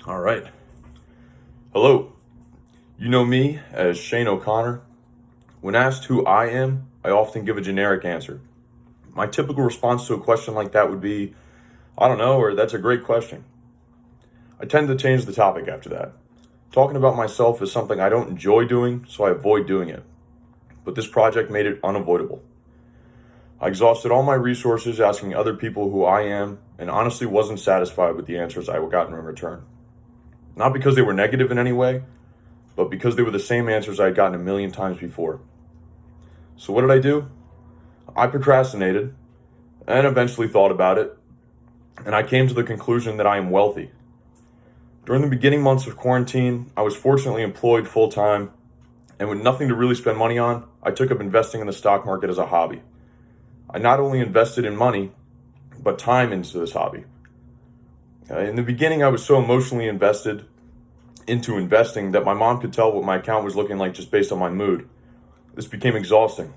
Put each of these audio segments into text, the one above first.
All right. Hello. You know me as Shane O'Connor. When asked who I am, I often give a generic answer. My typical response to a question like that would be, I don't know, or that's a great question. I tend to change the topic after that. Talking about myself is something I don't enjoy doing, so I avoid doing it. But this project made it unavoidable. I exhausted all my resources asking other people who I am and honestly wasn't satisfied with the answers I got in return. Not because they were negative in any way, but because they were the same answers I had gotten a million times before. So what did I do? I procrastinated and eventually thought about it, and I came to the conclusion that I am wealthy. During the beginning months of quarantine, I was fortunately employed full time, and with nothing to really spend money on, I took up investing in the stock market as a hobby. I not only invested in money, but time into this hobby. In the beginning, I was so emotionally invested into investing that my mom could tell what my account was looking like just based on my mood. This became exhausting.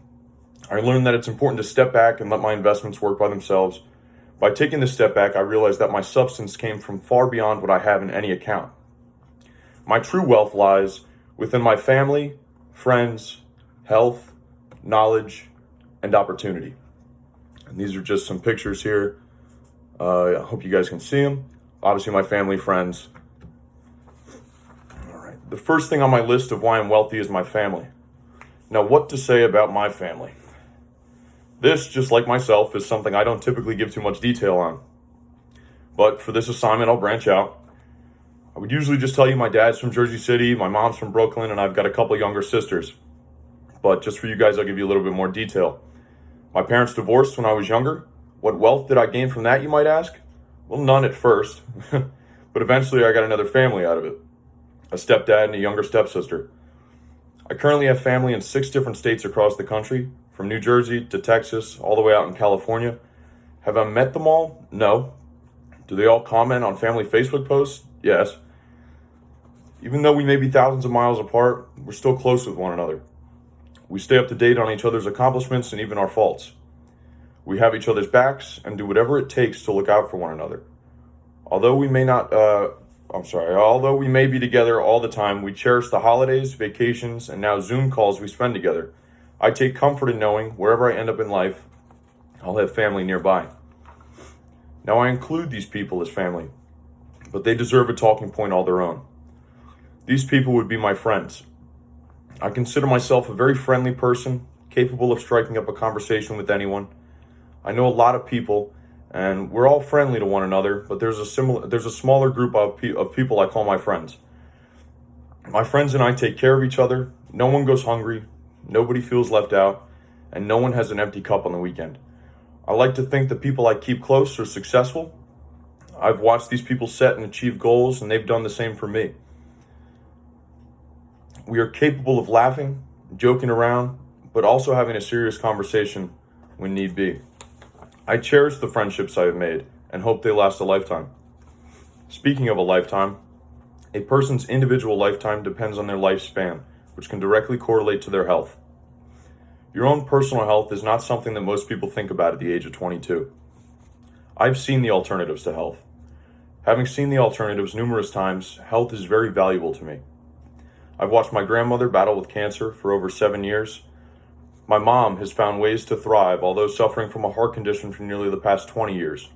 I learned that it's important to step back and let my investments work by themselves. By taking this step back, I realized that my substance came from far beyond what I have in any account. My true wealth lies within my family, friends, health, knowledge, and opportunity. And these are just some pictures here. I hope you guys can see them. Obviously, my family, friends. All right. The first thing on my list of why I'm wealthy is my family. Now, what to say about my family? This, just like myself, is something I don't typically give too much detail on. But for this assignment, I'll branch out. I would usually just tell you my dad's from Jersey City, my mom's from Brooklyn, and I've got a couple younger sisters. But just for you guys, I'll give you a little bit more detail. My parents divorced when I was younger. What wealth did I gain from that, you might ask? Well, none at first. But eventually I got another family out of it. A stepdad and a younger stepsister. I currently have family in 6 different states across the country, from New Jersey to Texas, all the way out in California. Have I met them all? No. Do they all comment on family Facebook posts? Yes. Even though we may be thousands of miles apart, we're still close with one another. We stay up to date on each other's accomplishments and even our faults. We have each other's backs and do whatever it takes to look out for one another. Although we may be together all the time, we cherish the holidays, vacations, and now Zoom calls we spend together. I take comfort in knowing wherever I end up in life, I'll have family nearby. Now, I include these people as family, but they deserve a talking point all their own. These people would be my friends. I consider myself a very friendly person, capable of striking up a conversation with anyone. I know a lot of people, and we're all friendly to one another, but there's a smaller group of people I call my friends. My friends and I take care of each other. No one goes hungry, nobody feels left out, and no one has an empty cup on the weekend. I like to think the people I keep close are successful. I've watched these people set and achieve goals, and they've done the same for me. We are capable of laughing, joking around, but also having a serious conversation when need be. I cherish the friendships I have made and hope they last a lifetime. Speaking of a lifetime, a person's individual lifetime depends on their lifespan, which can directly correlate to their health. Your own personal health is not something that most people think about at the age of 22. I've seen the alternatives to health. Having seen the alternatives numerous times, health is very valuable to me. I've watched my grandmother battle with cancer for over 7 years. My mom has found ways to thrive, although suffering from a heart condition for nearly the past 20 years.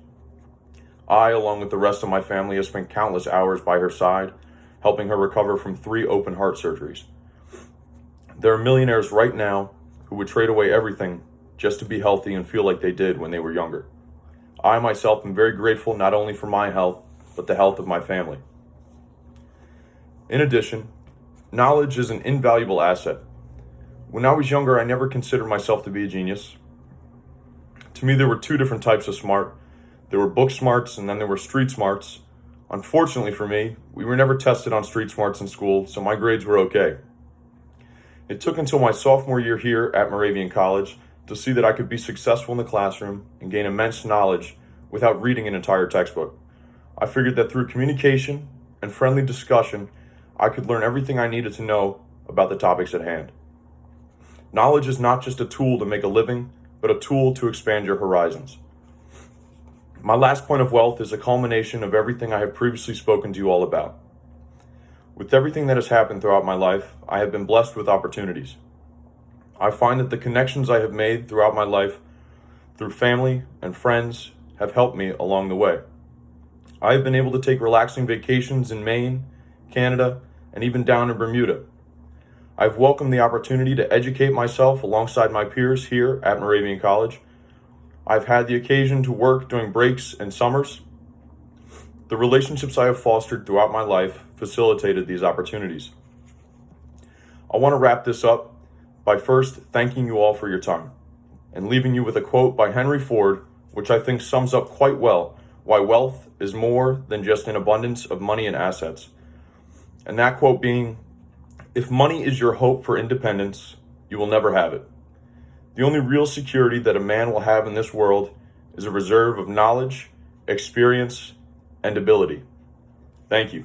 I, along with the rest of my family, have spent countless hours by her side, helping her recover from 3 open heart surgeries. There are millionaires right now who would trade away everything just to be healthy and feel like they did when they were younger. I myself am very grateful not only for my health, but the health of my family. In addition, knowledge is an invaluable asset. When I was younger, I never considered myself to be a genius. To me, there were 2 different types of smart. There were book smarts and then there were street smarts. Unfortunately for me, we were never tested on street smarts in school, so my grades were okay. It took until my sophomore year here at Moravian College to see that I could be successful in the classroom and gain immense knowledge without reading an entire textbook. I figured that through communication and friendly discussion, I could learn everything I needed to know about the topics at hand. Knowledge is not just a tool to make a living, but a tool to expand your horizons. My last point of wealth is a culmination of everything I have previously spoken to you all about. With everything that has happened throughout my life, I have been blessed with opportunities. I find that the connections I have made throughout my life, through family and friends, have helped me along the way. I have been able to take relaxing vacations in Maine, Canada, and even down in Bermuda. I've welcomed the opportunity to educate myself alongside my peers here at Moravian College. I've had the occasion to work during breaks and summers. The relationships I have fostered throughout my life facilitated these opportunities. I want to wrap this up by first thanking you all for your time and leaving you with a quote by Henry Ford, which I think sums up quite well why wealth is more than just an abundance of money and assets. And that quote being, "If money is your hope for independence, you will never have it. The only real security that a man will have in this world is a reserve of knowledge, experience, and ability." Thank you.